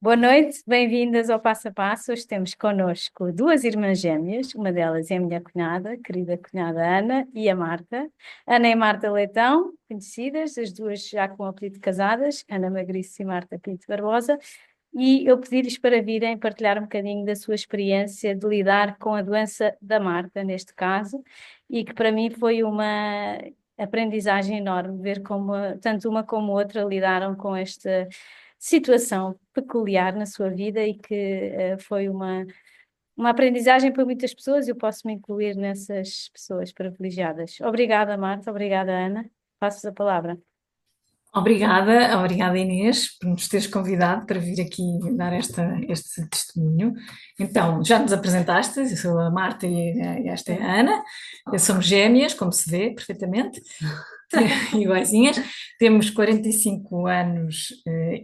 Boa noite, bem-vindas ao Passo a Passo. Hoje temos connosco duas irmãs gêmeas, uma delas é a minha cunhada, querida cunhada Ana, e a Marta. Ana e Marta Leitão, conhecidas, as duas já com o apelido de casadas, Ana Magriço e Marta Pinto Barbosa, e eu pedi-lhes para virem partilhar um bocadinho da sua experiência de lidar com a doença da Marta, neste caso, e que para mim foi uma aprendizagem enorme ver como tanto uma como outra lidaram com esta situação peculiar na sua vida e que foi uma aprendizagem para muitas pessoas. Eu posso me incluir nessas pessoas privilegiadas. Obrigada, Marta. Obrigada, Ana. Passo-vos a palavra. Obrigada Inês, por nos teres convidado para vir aqui dar este testemunho. Então, já nos apresentaste, eu sou a Marta e esta é a Ana. Somos gêmeas, como se vê perfeitamente, iguaizinhas. Temos 45 anos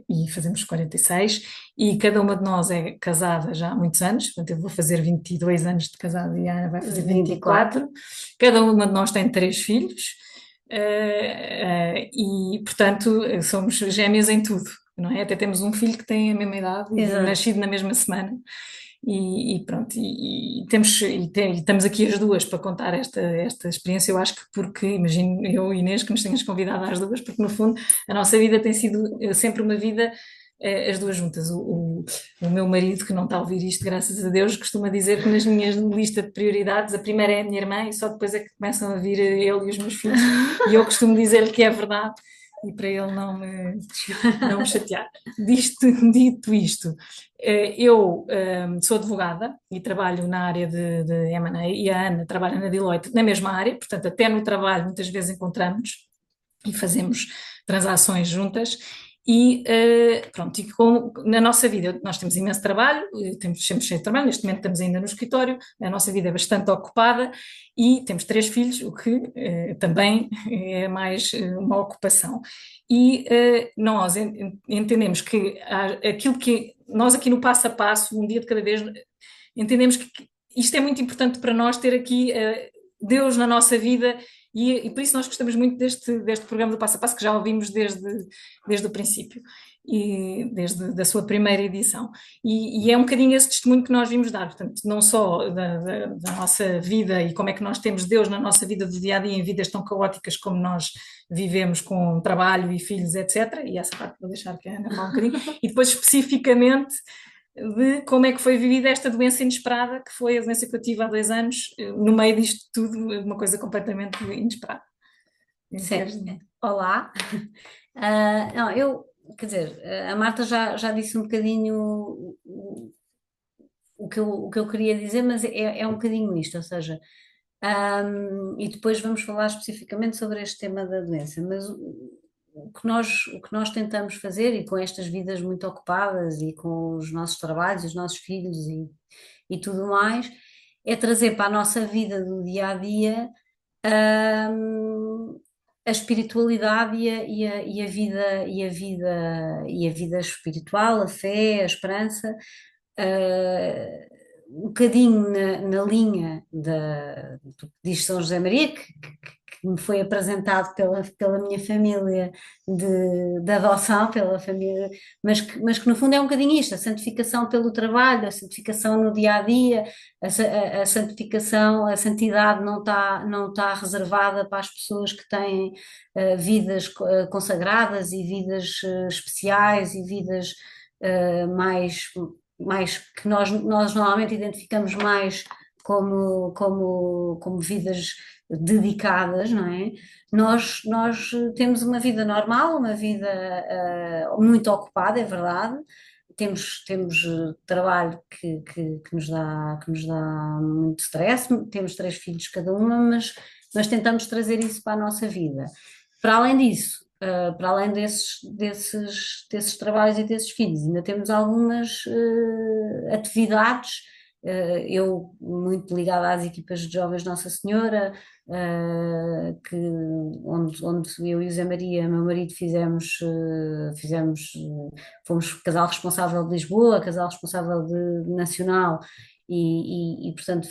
e fazemos 46 e cada uma de nós é casada já há muitos anos, portanto eu vou fazer 22 anos de casada e a Ana vai fazer 24. Cada uma de nós tem três filhos. E, portanto, somos gêmeas em tudo, não é? Até temos um filho que tem a mesma idade e Exato. nascido na mesma semana. E pronto, e estamos aqui as duas para contar esta experiência. Eu acho que porque, imagino eu, Inês, que nos tenhas convidado às duas, porque no fundo a nossa vida tem sido sempre uma vida as duas juntas. O meu marido, que não está a ouvir isto, graças a Deus, costuma dizer que nas minhas lista de prioridades a primeira é a minha irmã e só depois é que começam a vir ele e os meus filhos. E eu costumo dizer-lhe que é verdade e para ele não me chatear. Dito isto, eu sou advogada e trabalho na área de M&A e a Ana trabalha na Deloitte na mesma área, portanto até no trabalho muitas vezes encontramos e fazemos transações juntas. E pronto, e na nossa vida nós temos imenso trabalho, temos sempre cheio de trabalho, neste momento estamos ainda no escritório, a nossa vida é bastante ocupada e temos três filhos, o que também é mais uma ocupação. E nós entendemos que aquilo que nós aqui no passo a passo, um dia de cada vez, entendemos que isto é muito importante para nós ter aqui Deus na nossa vida e por isso nós gostamos muito deste programa do Passo a Passo, que já ouvimos desde o princípio e desde a sua primeira edição. E é um bocadinho esse testemunho que nós vimos dar, portanto, não só da nossa vida e como é que nós temos Deus na nossa vida do dia a dia, em vidas tão caóticas como nós vivemos com trabalho e filhos, etc. E essa parte vou deixar que a Ana fale um bocadinho. E depois, especificamente, de como é que foi vivida esta doença inesperada, que foi a doença que eu tive há 2 anos, no meio disto tudo, uma coisa completamente inesperada. Sim. Olá. Não, quer dizer, a Marta já disse um bocadinho o que eu queria dizer, mas é um bocadinho isto, ou seja, e depois vamos falar especificamente sobre este tema da doença, mas o que nós tentamos fazer, e com estas vidas muito ocupadas, e com os nossos trabalhos, os nossos filhos e tudo mais, é trazer para a nossa vida do dia a dia, hum, a espiritualidade e a vida espiritual, a fé, a esperança, um bocadinho na linha do que diz São José Maria, que me foi apresentado pela minha família de adoção, pela família, mas que no fundo é um bocadinho isto, a santificação pelo trabalho, a santificação no dia a dia, a santificação, a santidade não está reservada para as pessoas que têm vidas consagradas e vidas especiais e vidas mais que nós normalmente identificamos mais como vidas dedicadas, não é? Nós temos uma vida normal, uma vida muito ocupada, é verdade. Temos trabalho que nos dá muito stress, temos três filhos cada uma, mas tentamos trazer isso para a nossa vida. Para além disso, para além desses trabalhos e desses filhos, ainda temos algumas atividades, eu muito ligada às equipas de jovens Nossa Senhora, onde eu e o Zé Maria, meu marido, fomos casal responsável de Lisboa, casal responsável de Nacional, portanto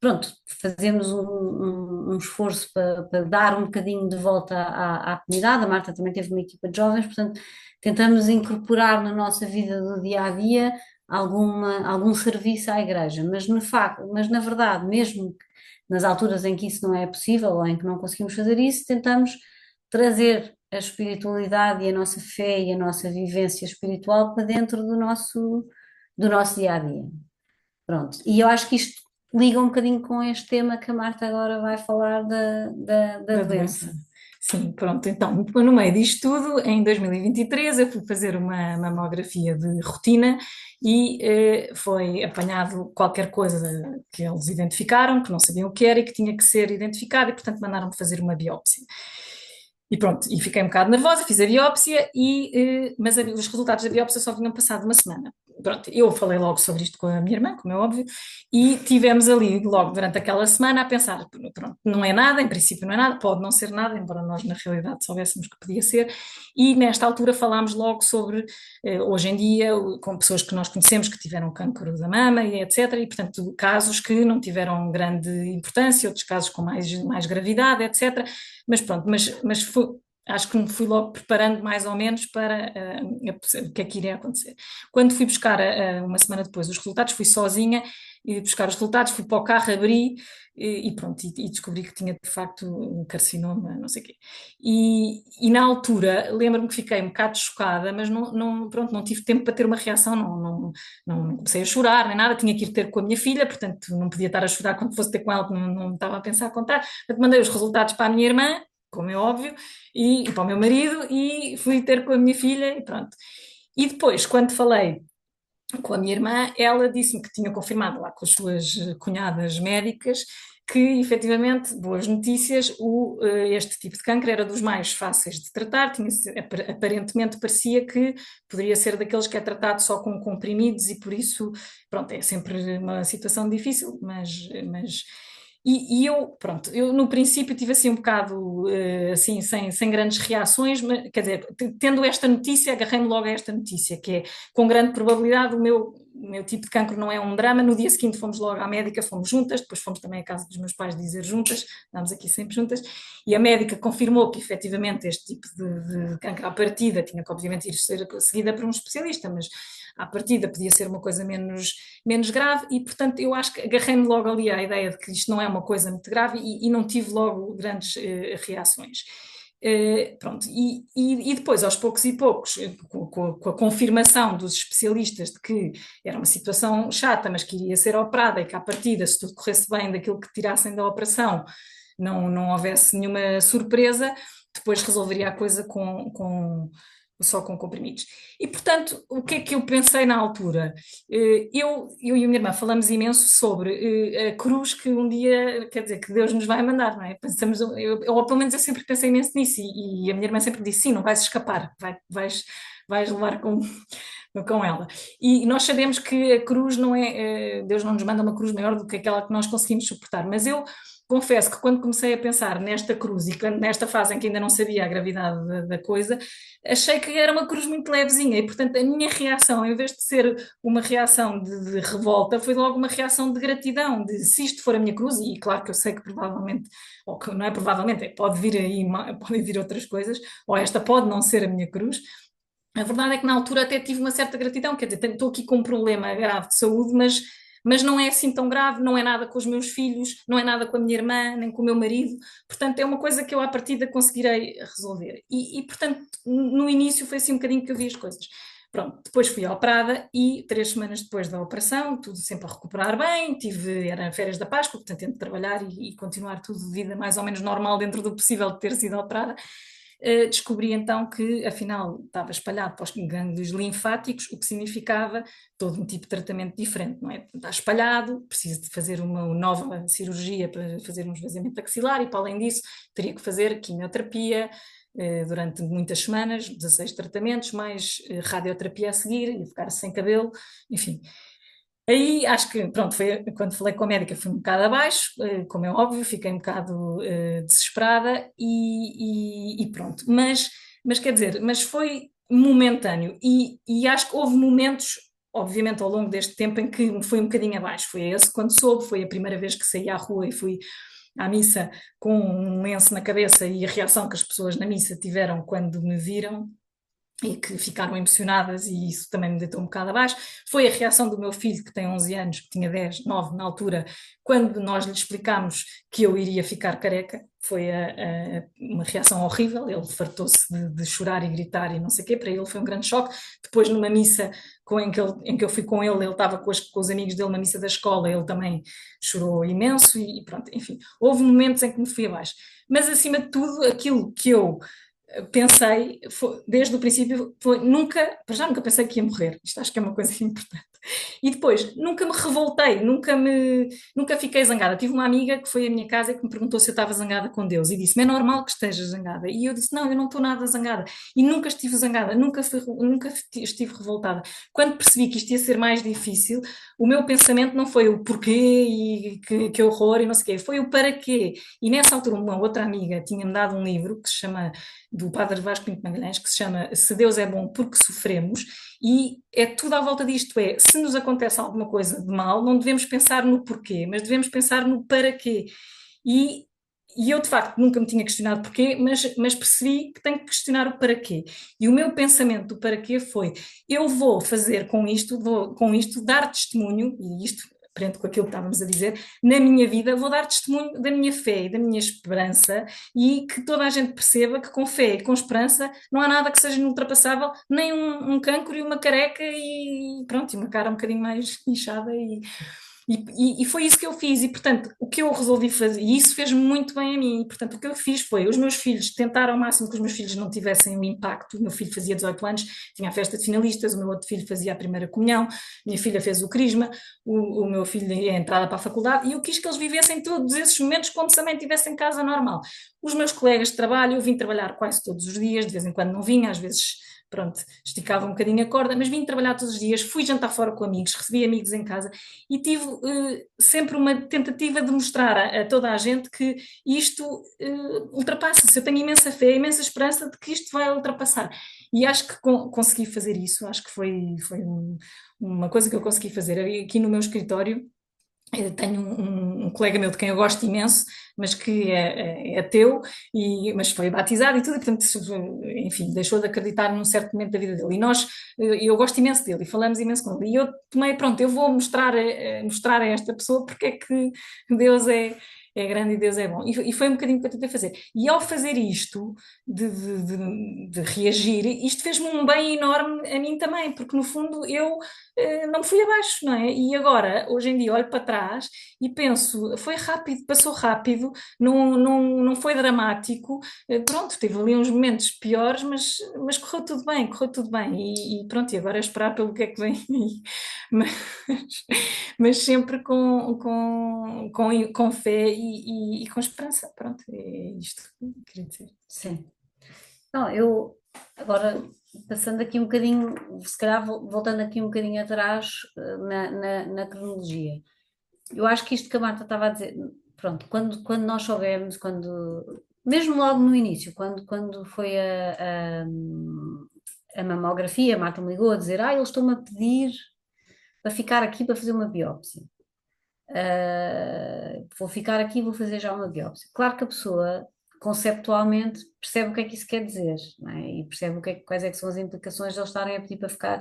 pronto, fazemos um esforço para dar um bocadinho de volta à comunidade. A Marta também teve uma equipa de jovens, portanto, tentamos incorporar na nossa vida do dia a dia algum serviço à igreja, mas, no facto, mas na verdade, mesmo que nas alturas em que isso não é possível ou em que não conseguimos fazer isso, tentamos trazer a espiritualidade e a nossa fé e a nossa vivência espiritual para dentro do nosso dia a dia. Pronto, e eu acho que isto liga um bocadinho com este tema que a Marta agora vai falar da Da doença. doença. Sim, pronto. Então, no meio disto tudo, em 2023, eu fui fazer uma mamografia de rotina e foi apanhado qualquer coisa que eles identificaram, que não sabiam o que era e que tinha que ser identificado, e portanto mandaram-me fazer uma biópsia. E pronto, e fiquei um bocado nervosa, fiz a biópsia, mas os resultados da biópsia só vinham passado uma semana. Pronto, eu falei logo sobre isto com a minha irmã, como é óbvio, e tivemos ali logo durante aquela semana a pensar, pronto, não é nada, em princípio não é nada, pode não ser nada, embora nós na realidade soubéssemos que podia ser, e nesta altura falámos logo sobre, hoje em dia, com pessoas que nós conhecemos que tiveram cancro da mama e etc, e portanto casos que não tiveram grande importância, outros casos com mais gravidade, etc, mas pronto, acho que me fui logo preparando mais ou menos para o que é que iria acontecer. Quando fui buscar, uma semana depois, os resultados, fui sozinha e buscar os resultados, fui para o carro, abri e pronto, e descobri que tinha de facto um carcinoma, não sei o quê. E na altura, lembro-me que fiquei um bocado chocada, mas pronto, não tive tempo para ter uma reação, não comecei a chorar nem nada, tinha que ir ter com a minha filha, portanto não podia estar a chorar quando fosse ter com ela, não estava a pensar a contar. Portanto, mandei os resultados para a minha irmã, como é óbvio, e para o meu marido, e fui ter com a minha filha e pronto. E depois, quando falei com a minha irmã, ela disse-me que tinha confirmado lá com as suas cunhadas médicas que, efetivamente, boas notícias, este tipo de câncer era dos mais fáceis de tratar, aparentemente parecia que poderia ser daqueles que é tratado só com comprimidos e por isso, pronto, é sempre uma situação difícil, mas eu, pronto, eu no princípio tive assim um bocado, assim, sem grandes reações, mas, quer dizer, tendo esta notícia, agarrei-me logo a esta notícia, que é, com grande probabilidade, o meu tipo de cancro não é um drama. No dia seguinte fomos logo à médica, fomos juntas, depois fomos também à casa dos meus pais dizer juntas, estávamos aqui sempre juntas, e a médica confirmou que efetivamente este tipo de cancro à partida tinha que obviamente ir ser seguida por um especialista, mas à partida podia ser uma coisa menos grave e, portanto, eu acho que agarrei-me logo ali à ideia de que isto não é uma coisa muito grave e não tive logo grandes reações. Pronto, e depois, aos poucos e poucos, com a confirmação dos especialistas de que era uma situação chata, mas que iria ser operada e que, à partida, se tudo corresse bem daquilo que tirassem da operação, não houvesse nenhuma surpresa, depois resolveria a coisa só com comprimidos. E, portanto, o que é que eu pensei na altura? Eu e a minha irmã falamos imenso sobre a cruz que um dia, quer dizer, que Deus nos vai mandar, não é? Pensamos, ou pelo menos eu sempre pensei imenso nisso, e a minha irmã sempre disse, sim, não vais escapar, vais levar com ela. E nós sabemos que a cruz não é, Deus não nos manda uma cruz maior do que aquela que nós conseguimos suportar, mas eu confesso que quando comecei a pensar nesta cruz e nesta fase em que ainda não sabia a gravidade da coisa, achei que era uma cruz muito levezinha e, portanto, a minha reação, em vez de ser uma reação de revolta, foi logo uma reação de gratidão, de se isto for a minha cruz, e claro que eu sei que provavelmente, ou que não é provavelmente, pode vir aí, podem vir outras coisas, ou esta pode não ser a minha cruz. A verdade é que na altura até tive uma certa gratidão, quer dizer, estou aqui com um problema grave de saúde, mas não é assim tão grave, não é nada com os meus filhos, não é nada com a minha irmã, nem com o meu marido, portanto é uma coisa que eu à partida conseguirei resolver. Portanto, no início foi assim um bocadinho que eu vi as coisas. Pronto, depois fui operada e 3 semanas depois da operação, tudo sempre a recuperar bem, era férias da Páscoa, portanto tento trabalhar e continuar tudo de vida mais ou menos normal dentro do possível de ter sido operada. Descobri então que afinal estava espalhado para os gânglios linfáticos, o que significava todo um tipo de tratamento diferente, não é? Está espalhado, preciso de fazer uma nova cirurgia para fazer um esvaziamento axilar e, para além disso, teria que fazer quimioterapia durante muitas semanas, 16 tratamentos, mais radioterapia a seguir e ficar sem cabelo, enfim. Aí acho que, pronto, foi quando falei com a médica, fui um bocado abaixo, como é óbvio, fiquei um bocado desesperada e pronto. Mas quer dizer, mas foi momentâneo e acho que houve momentos obviamente ao longo deste tempo em que me foi um bocadinho abaixo. Foi esse quando soube, foi a primeira vez que saí à rua e fui à missa com um lenço na cabeça, e a reação que as pessoas na missa tiveram quando me viram e que ficaram emocionadas, e isso também me deitou um bocado abaixo. Foi a reação do meu filho, que tem 11 anos, que tinha 10, 9 na altura, quando nós lhe explicámos que eu iria ficar careca. Foi uma reação horrível, ele fartou-se de chorar e gritar e não sei o quê, para ele foi um grande choque. Depois, numa missa em que eu fui com ele estava com os amigos dele na missa da escola, ele também chorou imenso e pronto, enfim, houve momentos em que me fui abaixo. Mas, acima de tudo, aquilo que eu pensei, desde o princípio, nunca, para já nunca pensei que ia morrer, isto acho que é uma coisa importante. E depois, nunca me revoltei, nunca fiquei zangada. Tive uma amiga que foi à minha casa e que me perguntou se eu estava zangada com Deus e disse-me, é normal que estejas zangada. E eu disse, não, eu não estou nada zangada. E nunca estive zangada, nunca estive revoltada. Quando percebi que isto ia ser mais difícil, o meu pensamento não foi o porquê e que horror e não sei o quê, foi o para quê. E nessa altura uma outra amiga tinha-me dado um livro que se chama, do Padre Vasco Pinto Magalhães, que se chama Se Deus é Bom Porque Sofremos, e é tudo à volta disto, se nos acontece alguma coisa de mal, não devemos pensar no porquê, mas devemos pensar no para quê. E, e eu, de facto, nunca me tinha questionado porquê, mas percebi que tenho que questionar o para quê. E o meu pensamento do para quê foi, eu vou fazer vou com isto dar testemunho, e isto aprendo com aquilo que estávamos a dizer, na minha vida, vou dar testemunho da minha fé e da minha esperança, e que toda a gente perceba que com fé e com esperança não há nada que seja inultrapassável, nem um cancro e uma careca e pronto, e uma cara um bocadinho mais inchada e foi isso que eu fiz, e portanto o que eu resolvi fazer, e isso fez-me muito bem a mim, e portanto o que eu fiz foi, os meus filhos, tentar ao máximo que os meus filhos não tivessem o impacto. O meu filho fazia 18 anos, tinha a festa de finalistas, o meu outro filho fazia a primeira comunhão, minha filha fez o crisma, o meu filho ia a entrada para a faculdade, e eu quis que eles vivessem todos esses momentos como se também estivessem em casa normal. Os meus colegas de trabalho, eu vim trabalhar quase todos os dias, de vez em quando não vinha, às vezes pronto, esticava um bocadinho a corda, mas vim trabalhar todos os dias, fui jantar fora com amigos, recebi amigos em casa e tive sempre uma tentativa de mostrar a toda a gente que isto ultrapassa-se. Eu tenho imensa fé, imensa esperança de que isto vai ultrapassar. E acho que consegui fazer isso, acho que foi uma coisa que eu consegui fazer. Aqui no meu escritório, eu tenho um colega meu de quem eu gosto imenso, mas que é ateu, mas foi batizado e tudo, e portanto, enfim, deixou de acreditar num certo momento da vida dele. E eu gosto imenso dele e falamos imenso com ele. E eu tomei, pronto, eu vou mostrar a esta pessoa porque é que Deus é grande e Deus é bom. E foi um bocadinho o que eu tentei fazer. E ao fazer isto, de reagir, isto fez-me um bem enorme a mim também, porque no fundo eu não fui abaixo, não é? E agora, hoje em dia, olho para trás e penso, foi rápido, passou rápido, não foi dramático, pronto, teve ali uns momentos piores, mas correu tudo bem, correu tudo bem. E pronto, e agora é esperar pelo que é que vem aí. Mas, mas sempre com fé e com esperança, pronto, é isto que eu queria dizer. Sim. Não, eu agora passando aqui um bocadinho, se calhar voltando aqui um bocadinho atrás na cronologia. Eu acho que isto que a Marta estava a dizer, pronto, quando nós soubemos, mesmo logo no início, quando foi a mamografia, a Marta me ligou a dizer, eles estão-me a pedir para ficar aqui para fazer uma biópsia. Vou ficar aqui e vou fazer já uma biópsia. Claro que a pessoa conceptualmente percebe o que é que isso quer dizer, não é? E percebe quais é que são as implicações de eles estarem a pedir para ficar.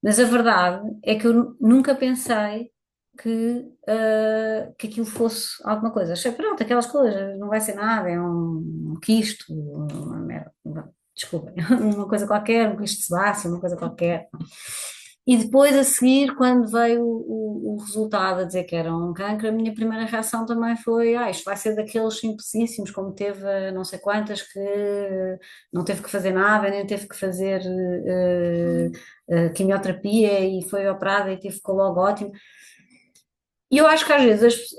Mas a verdade é que eu nunca pensei que aquilo fosse alguma coisa. Achei, pronto, aquelas coisas, não vai ser nada, é um quisto, uma merda, desculpem, uma coisa qualquer, um quisto de sebáceo, uma coisa qualquer. E depois, a seguir, quando veio o resultado a dizer que era um cancro, a minha primeira reação também foi: isto vai ser daqueles simplicíssimos, como teve não sei quantas, que não teve que fazer nada, nem teve que fazer quimioterapia e foi operada e ficou logo ótimo. E eu acho que às vezes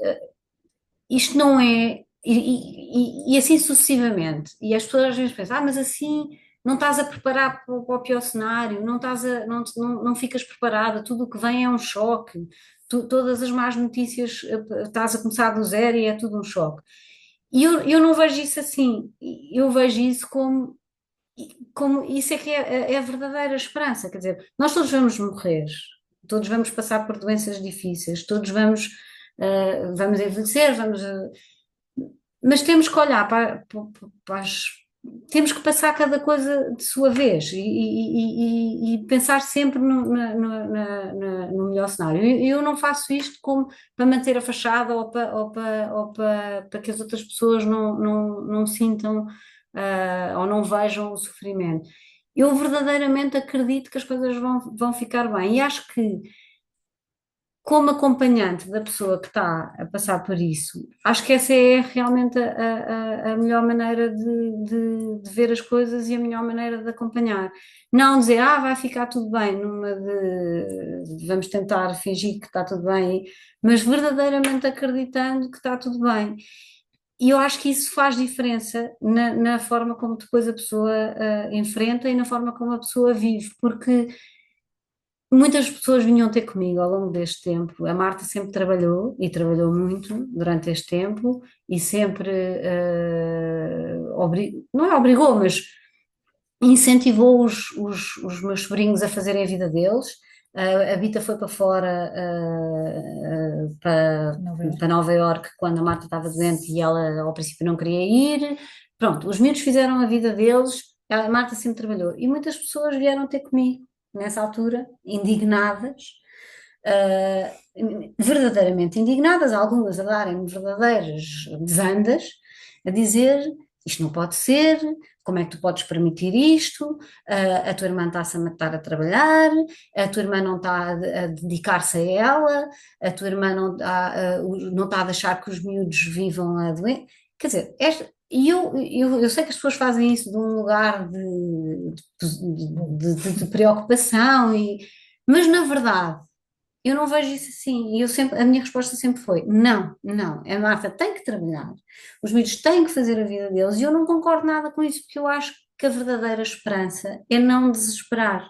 isto não é. E assim sucessivamente. E as pessoas às vezes pensam, mas assim não estás a preparar para o pior cenário, não ficas preparada, tudo o que vem é um choque, todas as más notícias, estás a começar do zero e é tudo um choque. E eu não vejo isso assim, eu vejo isso como isso é que é a verdadeira esperança, quer dizer, nós todos vamos morrer, todos vamos passar por doenças difíceis, todos vamos envelhecer, mas temos que olhar para temos que passar cada coisa de sua vez e pensar sempre no melhor cenário. E eu não faço isto como para manter a fachada ou para que as outras pessoas não sintam ou não vejam o sofrimento. Eu verdadeiramente acredito que as coisas vão ficar bem e acho que como acompanhante da pessoa que está a passar por isso, acho que essa é realmente a melhor maneira de ver as coisas e a melhor maneira de acompanhar. Não dizer, vai ficar tudo bem, numa de vamos tentar fingir que está tudo bem, mas verdadeiramente acreditando que está tudo bem. E eu acho que isso faz diferença na forma como depois a pessoa enfrenta e na forma como a pessoa vive, porque muitas pessoas vinham ter comigo ao longo deste tempo. A Marta sempre trabalhou e trabalhou muito durante este tempo e sempre, não é obrigou, mas incentivou os meus sobrinhos a fazerem a vida deles. A Bita foi para fora, Nova Iorque. para Nova Iorque quando a Marta estava doente e ela ao princípio não queria ir. Pronto, os miúdos fizeram a vida deles, a Marta sempre trabalhou e muitas pessoas vieram ter comigo nessa altura, indignadas, verdadeiramente indignadas, algumas a darem-me verdadeiras desandas, a dizer isto não pode ser, como é que tu podes permitir isto? A tua irmã está-se a matar a trabalhar, a tua irmã não está a dedicar-se a ela, a tua irmã não está a deixar que os miúdos vivam a doença. Quer dizer, e eu sei que as pessoas fazem isso de um lugar de preocupação, mas na verdade eu não vejo isso assim. E a minha resposta sempre foi: não, não, a Marta tem que trabalhar, os miúdos têm que fazer a vida deles, e eu não concordo nada com isso, porque eu acho que a verdadeira esperança é não desesperar.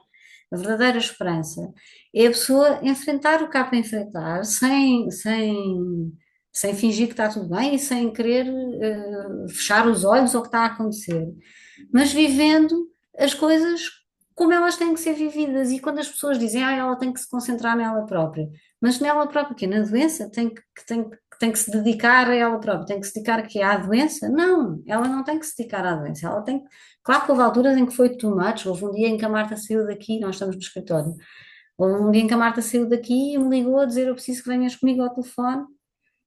A verdadeira esperança é a pessoa enfrentar o que há para enfrentar sem fingir que está tudo bem e sem querer fechar os olhos ao que está a acontecer, mas vivendo as coisas como elas têm que ser vividas. E quando as pessoas dizem, ela tem que se concentrar nela própria, mas nela própria, que na doença tem que se dedicar a ela própria, tem que se dedicar aqui à doença? Não, ela não tem que se dedicar à doença, claro que houve alturas em que foi too much, houve um dia em que a Marta saiu daqui, nós estamos no escritório, houve um dia em que a Marta saiu daqui e me ligou a dizer, eu preciso que venhas comigo ao telefone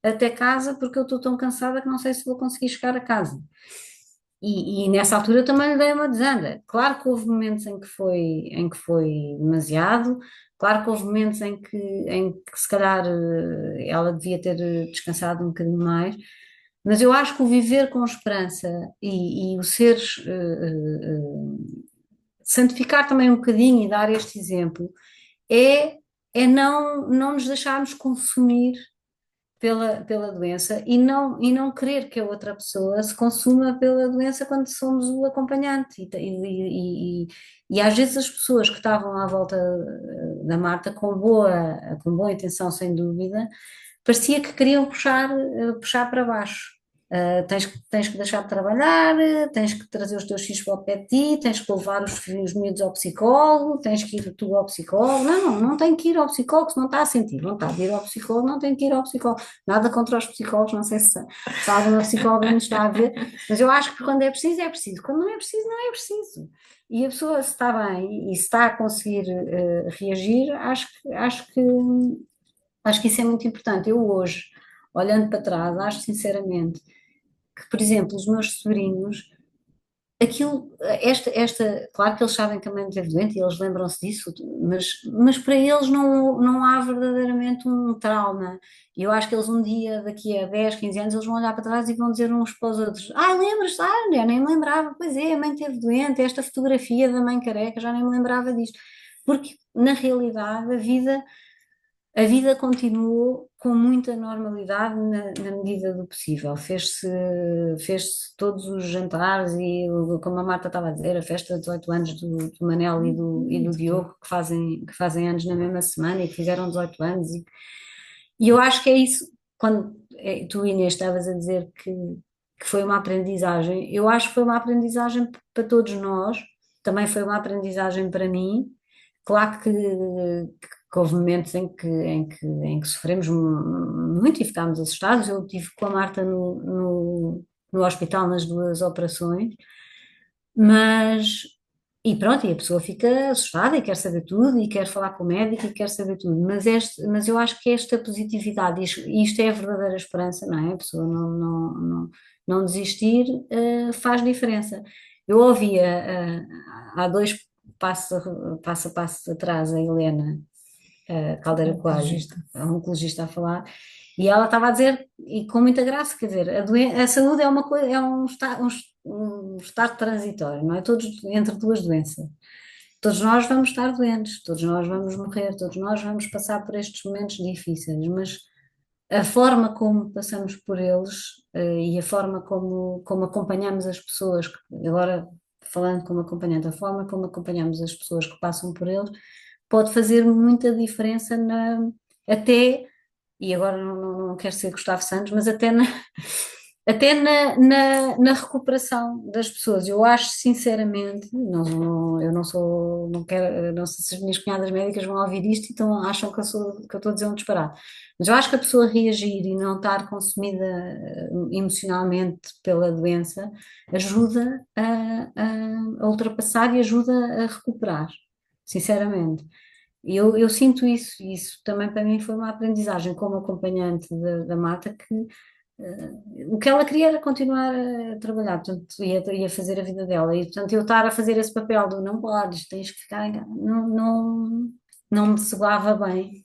até casa, porque eu estou tão cansada que não sei se vou conseguir chegar a casa. E nessa altura eu também lhe dei uma desanda. Claro que houve momentos em que foi demasiado, claro que houve momentos em que se calhar ela devia ter descansado um bocadinho mais, mas eu acho que o viver com esperança e o ser, santificar também um bocadinho e dar este exemplo, é, é não nos deixarmos consumir pela doença e não querer que a outra pessoa se consuma pela doença quando somos o acompanhante. E às vezes as pessoas que estavam à volta da Marta com boa intenção, sem dúvida, parecia que queriam puxar para baixo. Tens que deixar de trabalhar, tens que trazer os teus filhos para o pé de ti, tens que levar os miúdos ao psicólogo, tens que ir tu ao psicólogo. Não tem que ir ao psicólogo, se não está a sentir vontade de ir ao psicólogo, não tem que ir ao psicólogo. Nada contra os psicólogos, não sei se alguma psicóloga nos está a ver, mas eu acho que quando é preciso, é preciso. Quando não é preciso, não é preciso. E a pessoa, se está bem e se está a conseguir reagir, acho que isso é muito importante. Eu hoje, olhando para trás, acho sinceramente que, por exemplo, os meus sobrinhos, claro que eles sabem que a mãe esteve doente e eles lembram-se disso, mas para eles não há verdadeiramente um trauma. E eu acho que eles um dia, daqui a 10, 15 anos, eles vão olhar para trás e vão dizer uns para os outros: lembras-te? Eu nem me lembrava, pois é, a mãe esteve doente, esta fotografia da mãe careca, já nem me lembrava disto. Porque, na realidade, a vida continuou com muita normalidade na medida do possível. Fez-se todos os jantares e, como a Marta estava a dizer, a festa de 18 anos do Manel e do Diogo, que fazem anos na mesma semana e que fizeram 18 anos. E eu acho que é isso, quando tu, Inês, estavas a dizer que foi uma aprendizagem, eu acho que foi uma aprendizagem para todos nós, também foi uma aprendizagem para mim. Claro que que houve momentos em que sofremos muito e ficámos assustados. Eu estive com a Marta no hospital nas duas operações, mas, e pronto, e a pessoa fica assustada e quer saber tudo, e quer falar com o médico e quer saber tudo, mas eu acho que esta positividade, isto é a verdadeira esperança, não é? A pessoa não desistir, faz diferença. Eu ouvia, há dois passo a passo atrás, a Helena Caldeira Coelho, oncologista. a oncologista a falar, e ela estava a dizer, e com muita graça, quer dizer, a saúde é uma coisa, é um estado transitório, não é? Todos entre duas doenças. Todos nós vamos estar doentes, todos nós vamos morrer, todos nós vamos passar por estes momentos difíceis, mas a forma como passamos por eles, e a forma como acompanhamos as pessoas, agora falando como acompanhante, a forma como acompanhamos as pessoas que passam por eles, pode fazer muita diferença até, e agora não quero ser Gustavo Santos, mas até na recuperação das pessoas. Eu acho sinceramente, eu não sou, não quero, não sei se as minhas cunhadas médicas vão ouvir isto e então acham que eu estou a dizer um disparate. Mas eu acho que a pessoa reagir e não estar consumida emocionalmente pela doença ajuda a ultrapassar e ajuda a recuperar, sinceramente. Eu sinto isso, e isso também para mim foi uma aprendizagem como acompanhante da Marta, que o que ela queria era continuar a trabalhar, portanto, ia fazer a vida dela, e portanto eu estar a fazer esse papel do não podes, tens que ficar em casa, não me soava bem,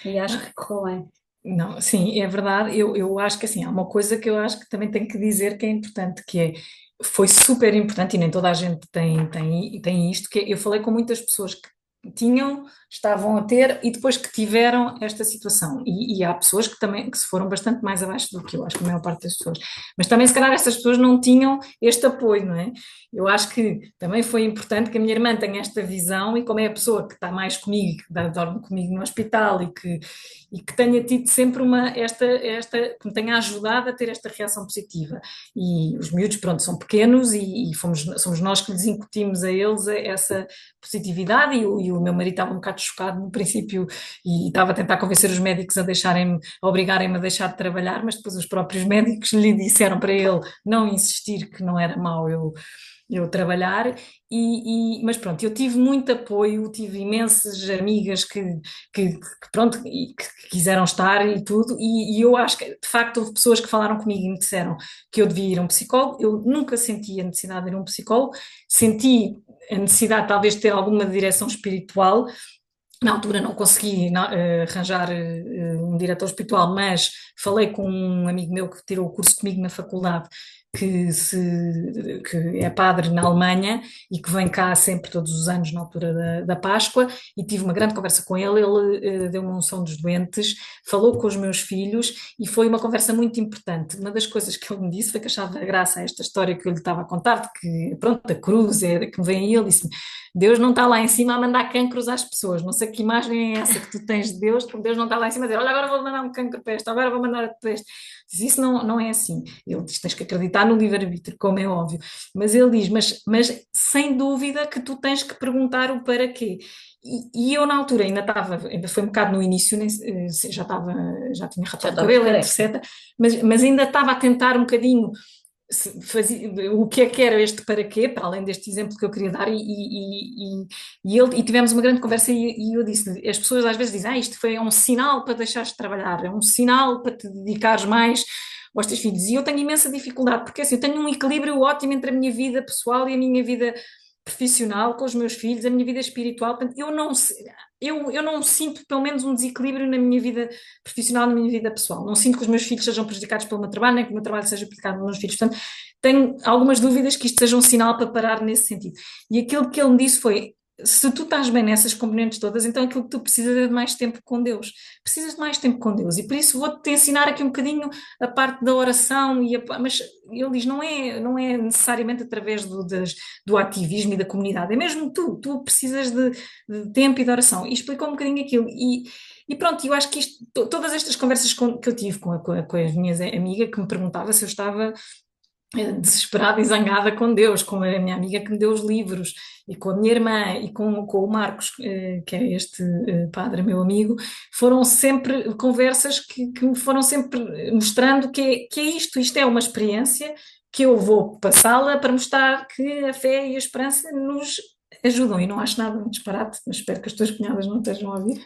e acho que correu bem. Não, sim, é verdade. Eu acho que assim, há uma coisa que eu acho que também tenho que dizer que é importante, que é, foi super importante, e nem toda a gente tem isto, que é, eu falei com muitas pessoas que tinham, estavam a ter, e depois que tiveram esta situação. E há pessoas que também, que se foram bastante mais abaixo do que eu, acho que a maior parte das pessoas. Mas também, se calhar, essas pessoas não tinham este apoio, não é? Eu acho que também foi importante que a minha irmã tenha esta visão, e como é a pessoa que está mais comigo, que dorme comigo no hospital e que tenha tido sempre que me tenha ajudado a ter esta reação positiva. E os miúdos, pronto, são pequenos e somos nós que lhes incutimos a eles essa positividade e o meu marido estava um bocado chocado no princípio e estava a tentar convencer os médicos a obrigarem-me a deixar de trabalhar, mas depois os próprios médicos lhe disseram para ele não insistir, que não era mau eu trabalhar, mas pronto, eu tive muito apoio, tive imensas amigas pronto, que quiseram estar e tudo, e eu acho que de facto houve pessoas que falaram comigo e me disseram que eu devia ir a um psicólogo. Eu nunca senti a necessidade de ir a um psicólogo, senti a necessidade talvez de ter alguma direção espiritual. Na altura não consegui arranjar um diretor espiritual, mas falei com um amigo meu que tirou o curso comigo na faculdade, que é padre na Alemanha e que vem cá sempre todos os anos na altura da Páscoa, e tive uma grande conversa com ele. Ele deu uma unção dos doentes, falou com os meus filhos e foi uma conversa muito importante. Uma das coisas que ele me disse foi que achava graça a esta história que eu lhe estava a contar, de que pronto, a cruz é que me vem aí. Ele disse-me: Deus não está lá em cima a mandar cancros às pessoas. Não sei que imagem é essa que tu tens de Deus, porque Deus não está lá em cima a dizer: olha, agora vou mandar um cancro para este, agora vou mandar para este. Diz: isso não é assim. Ele diz: tens que acreditar no livre-arbítrio, como é óbvio. Mas ele diz: mas sem dúvida que tu tens que perguntar o para quê. E eu na altura ainda foi um bocado no início, já tinha Já rapado o estavas cabelo, careca. etc. Mas ainda estava a tentar um bocadinho o que é que era este para quê, para além deste exemplo que eu queria dar, e tivemos uma grande conversa, e eu disse: as pessoas às vezes dizem, isto foi um sinal para deixares de trabalhar, é um sinal para te dedicares mais aos teus filhos. E eu tenho imensa dificuldade, porque assim, eu tenho um equilíbrio ótimo entre a minha vida pessoal e a minha vida profissional com os meus filhos, a minha vida espiritual. Portanto, eu não sinto pelo menos um desequilíbrio na minha vida profissional, na minha vida pessoal. Não sinto que os meus filhos sejam prejudicados pelo meu trabalho, nem que o meu trabalho seja prejudicado pelos meus filhos. Portanto, tenho algumas dúvidas que isto seja um sinal para parar nesse sentido. E aquilo que ele me disse foi: se tu estás bem nessas componentes todas, então aquilo que tu precisas é de mais tempo com Deus. Precisas de mais tempo com Deus. E por isso vou-te ensinar aqui um bocadinho a parte da oração, mas ele diz: não é necessariamente através do ativismo e da comunidade, é mesmo tu precisas de tempo e de oração. E explicou um bocadinho aquilo. E pronto, eu acho que todas estas conversas que eu tive com as minhas amigas, que me perguntava se eu estava desesperada e zangada com Deus, com a minha amiga que me deu os livros, e com a minha irmã, e com o Marcos, que é este padre, meu amigo, foram sempre conversas que me foram sempre mostrando que é isto é uma experiência que eu vou passá-la para mostrar que a fé e a esperança nos ajudam, e não acho nada um disparate, mas espero que as tuas cunhadas não estejam a ouvir,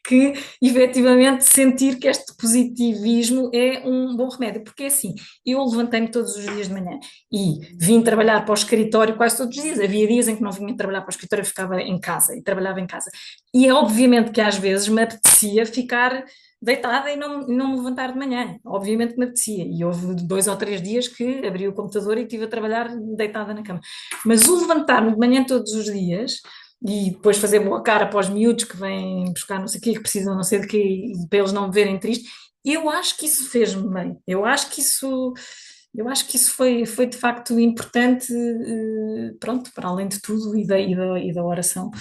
que efetivamente sentir que este positivismo é um bom remédio, porque é assim, eu levantei-me todos os dias de manhã e vim trabalhar para o escritório quase todos os dias, havia dias em que não vinha trabalhar para o escritório, eu ficava em casa e trabalhava em casa, e é obviamente que às vezes me apetecia ficar deitada e não me levantar de manhã, obviamente que me apetecia, e houve 2 ou 3 dias que abri o computador e estive a trabalhar deitada na cama, mas o levantar-me de manhã todos os dias e depois fazer boa cara para os miúdos que vêm buscar não sei o quê, que precisam não sei de quê, e para eles não me verem triste, eu acho que isso fez-me bem. Eu acho que isso foi de facto importante, pronto, para além de tudo e da oração.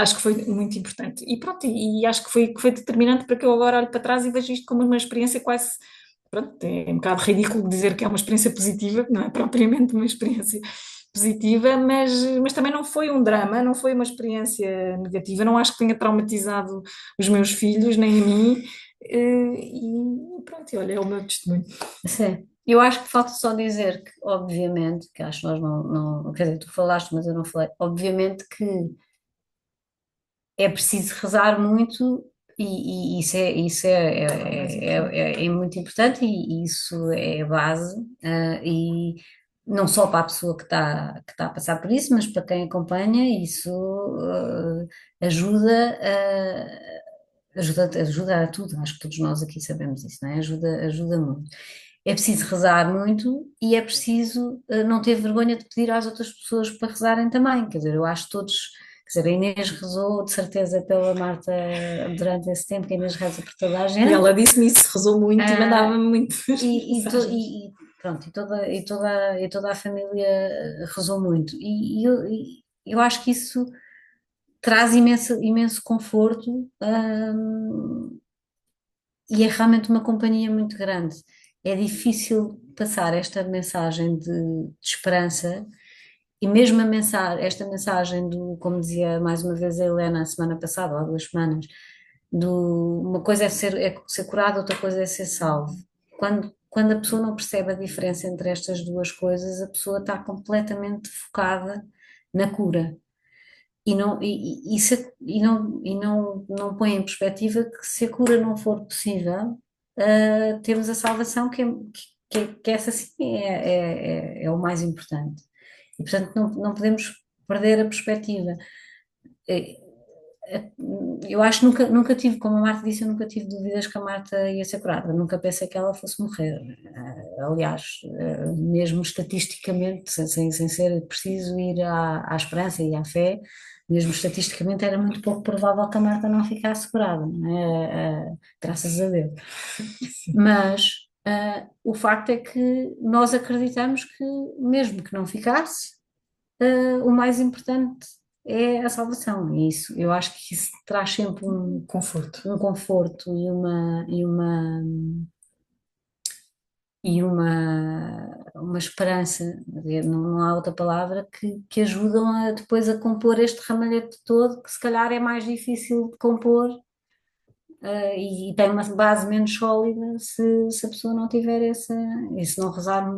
Acho que foi muito importante. E pronto, e acho que foi determinante para que eu agora olhe para trás e veja isto como uma experiência quase. Pronto, é um bocado ridículo dizer que é uma experiência positiva, não é propriamente uma experiência positiva, mas também não foi um drama, não foi uma experiência negativa, não acho que tenha traumatizado os meus filhos, nem a mim, e pronto, e olha, é o meu testemunho. Sim. Eu acho que falta só dizer que, obviamente, que acho que nós quer dizer, tu falaste, mas eu não falei, obviamente que é preciso rezar muito e isso é muito importante e isso é a base, e não só para a pessoa que está a passar por isso, mas para quem acompanha, isso ajuda ajuda a tudo, acho que todos nós aqui sabemos isso, não é? Ajuda muito. É preciso rezar muito e é preciso não ter vergonha de pedir às outras pessoas para rezarem também. Quer dizer, eu acho que todos, quer dizer, a Inês rezou de certeza pela Marta durante esse tempo, que a Inês reza por toda a E gente. ela disse-me isso, rezou muito e Ah, mandava-me muitas mensagens. pronto, e toda a família rezou muito. E eu acho que isso traz imenso conforto, e é realmente uma companhia muito grande. É difícil passar esta mensagem de esperança e mesmo esta mensagem como dizia mais uma vez a Helena a semana passada, ou há 2 semanas, uma coisa é ser curado, outra coisa é ser salvo. Quando a pessoa não percebe a diferença entre estas duas coisas, a pessoa está completamente focada na cura e não põe em perspectiva que se a cura não for possível, temos a salvação que essa sim é o mais importante. E portanto não podemos perder a perspectiva. Eh, Eu acho que nunca tive, como a Marta disse, eu nunca tive dúvidas que a Marta ia ser curada, nunca pensei que ela fosse morrer. Aliás, mesmo estatisticamente, sem ser preciso ir à esperança e à fé, mesmo estatisticamente era muito pouco provável que a Marta não ficasse curada, não é? Graças a Deus. Mas o facto é que nós acreditamos que, mesmo que não ficasse, o mais importante é a salvação. E isso, eu acho que isso traz sempre um, Conforto. um conforto e uma esperança, não há outra palavra, que ajudam depois a compor este ramalhete todo, que se calhar é mais difícil de compor, e tem uma base menos sólida se a pessoa não tiver e se não rezar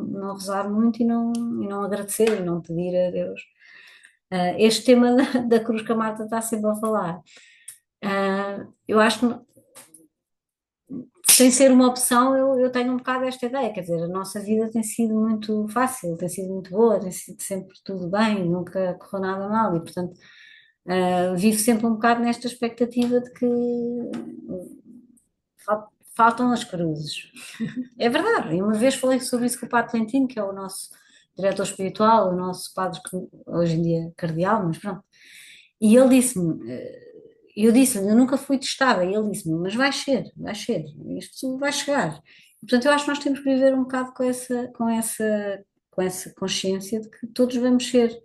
muito e não agradecer e não pedir a Deus. Este tema da cruz que a Marta está sempre a falar, eu acho que sem ser uma opção, eu tenho um bocado esta ideia, quer dizer, a nossa vida tem sido muito fácil, tem sido muito boa, tem sido sempre tudo bem, nunca correu nada mal e, portanto, vivo sempre um bocado nesta expectativa de que faltam as cruzes. É verdade, e uma vez falei sobre isso com o Padre Tentino, que é o nosso diretor espiritual, o nosso padre, que hoje em dia é cardeal, mas pronto. E ele disse-me, eu disse-lhe, eu nunca fui testada, e ele disse-me, mas vai ser, isto vai chegar. E, portanto, eu acho que nós temos que viver um bocado com essa consciência de que todos vamos ser.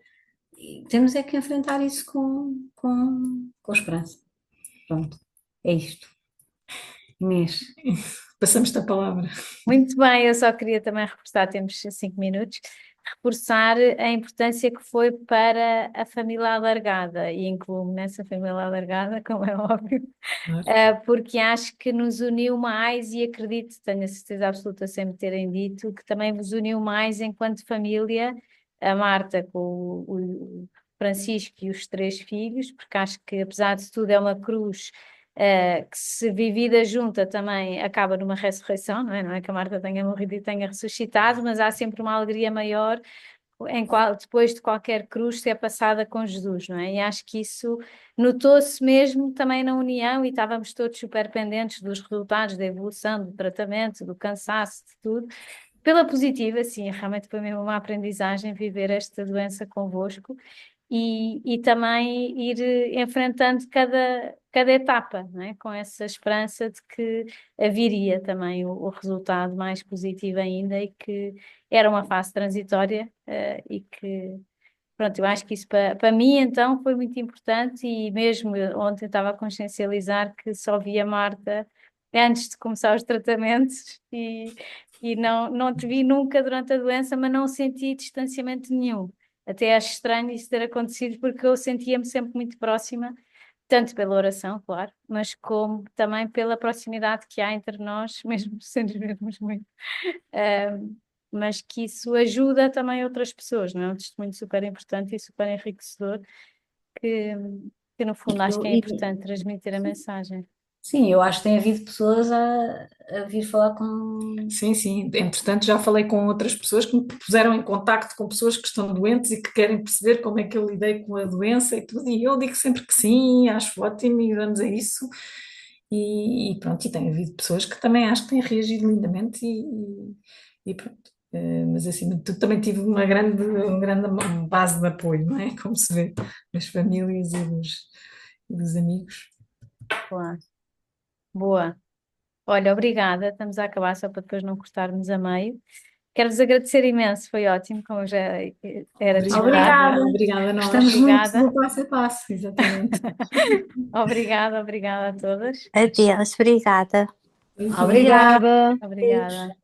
E temos é que enfrentar isso com esperança. Pronto, é isto. Inês. passamos-te a palavra. Muito bem, eu só queria também reforçar, temos 5 minutos, reforçar a importância que foi para a família alargada, e incluo-me nessa família alargada, como é óbvio, Claro. porque acho que nos uniu mais e acredito, tenho a certeza absoluta sempre terem dito, que também vos uniu mais enquanto família, a Marta com o Francisco e os 3 filhos, porque acho que apesar de tudo é uma cruz que se vivida junta também acaba numa ressurreição, não é? Não é que a Marta tenha morrido e tenha ressuscitado, mas há sempre uma alegria maior depois de qualquer cruz ser passada com Jesus, não é? E acho que isso notou-se mesmo também na união e estávamos todos super pendentes dos resultados da evolução, do tratamento, do cansaço, de tudo. Pela positiva, sim, realmente foi mesmo uma aprendizagem viver esta doença convosco e também ir enfrentando cada etapa, não é? Com essa esperança de que haveria também o resultado mais positivo ainda e que era uma fase transitória, e que, pronto, eu acho que isso para mim então foi muito importante e mesmo ontem estava a consciencializar que só via Marta antes de começar os tratamentos e não te vi nunca durante a doença, mas não senti distanciamento nenhum. Até acho estranho isso ter acontecido porque eu sentia-me sempre muito próxima, tanto pela oração, claro, mas como também pela proximidade que há entre nós, mesmo sendo os mesmos muito. Mas que isso ajuda também outras pessoas, não é? Um testemunho super importante e super enriquecedor, que, que no fundo acho que é E, importante transmitir a mensagem. sim, eu acho que tem havido pessoas a vir falar com. Sim, sim. Entretanto, já falei com outras pessoas que me puseram em contacto com pessoas que estão doentes e que querem perceber como é que eu lidei com a doença e tudo. E eu digo sempre que sim, acho ótimo e vamos a isso. E pronto, e tem havido pessoas que também acho que têm reagido lindamente e pronto. Mas acima de tudo também tive uma grande base de apoio, não é? Como se vê, das famílias e dos amigos. Claro. Boa. Olha, obrigada. Estamos a acabar só para depois não cortarmos a meio. Quero-vos agradecer imenso, foi ótimo, como já era de esperar. Obrigada, Obrigada a nós. gostamos muito Obrigada. do passo a passo. Exatamente. Obrigada a todas. Adeus, obrigada. Muito Obrigada. Obrigada.